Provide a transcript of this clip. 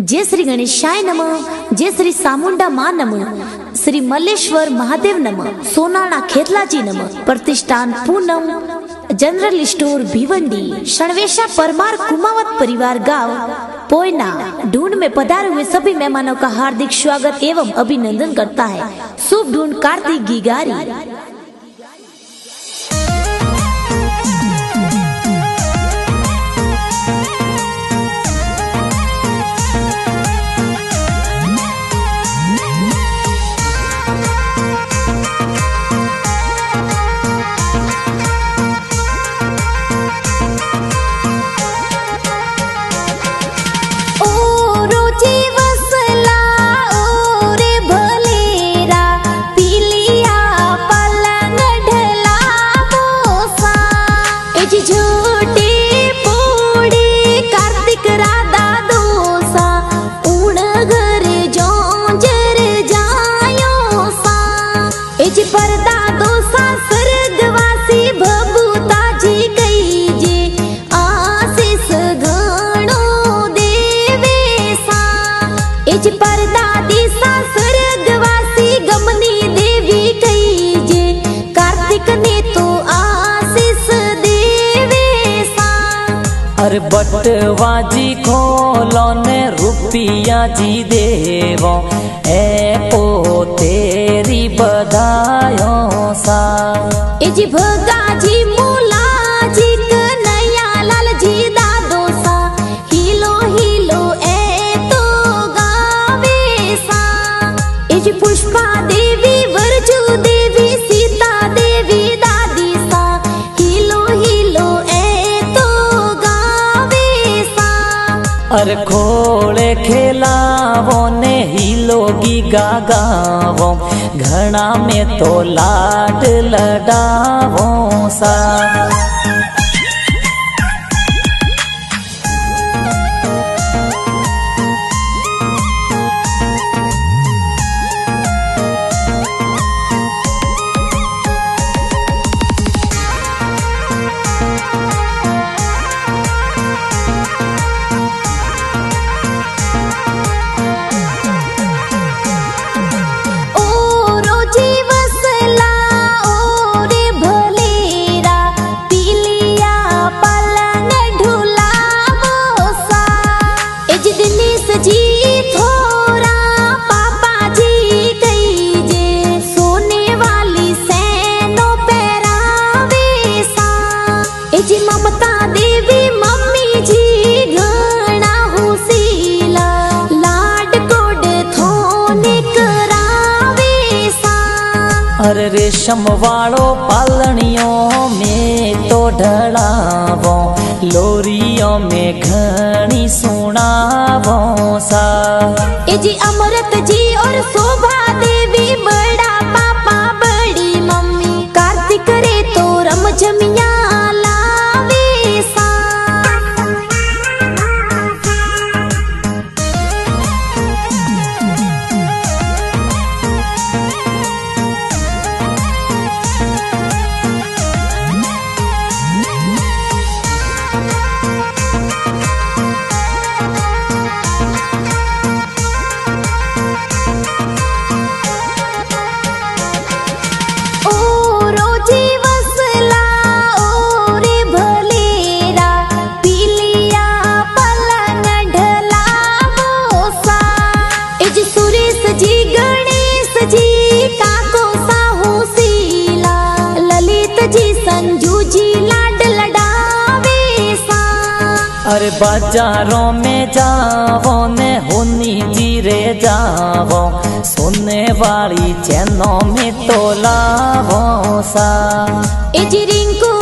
जय श्री गणेशाय नमः, जय श्री सामुंडा मां नमः, श्री मल्लेश्वर महादेव नमः, सोनाना खेतलाजी नमः, प्रतिष्ठान पूनम, जनरल स्टोर भिवंडी, शणवेशा परमार कुमावत परिवार गांव पोयना ढूंढ में पधारे हुए सभी मेहमानों का हार्दिक स्वागत एवं अभिनंदन करता है शुभ ढूंढ कार्तिक गिगारी। अरे बटवाजी खोलो ने रुपया जी देवो ए ओ तेरी बधायो सा ए जी भगा जी मूला जी कन्हैया लाल जी दादो सा हिलो हिलो ए तो गावे सा ए जी पुष्पा देवी वर्जू देवी सीता देवी दादी सा हिलो हिलो अरे खोले खेलावो ने हिलोगी गागावो घना में तो लाड लडावो सा अरे रेशम वालो पालनियों में तो ढलावो लोरियों में घनी सुनावो सा ए जी अमृत जी और शोभा देवी बड़ा पापा बड़ी मम्मी कार्तिक रे तो रम जमिया लावे सा अरे बाजारों में जावो ने होनी जीरे जावो सोने वाली चैनों में तो लावो सा ए जी रिंकू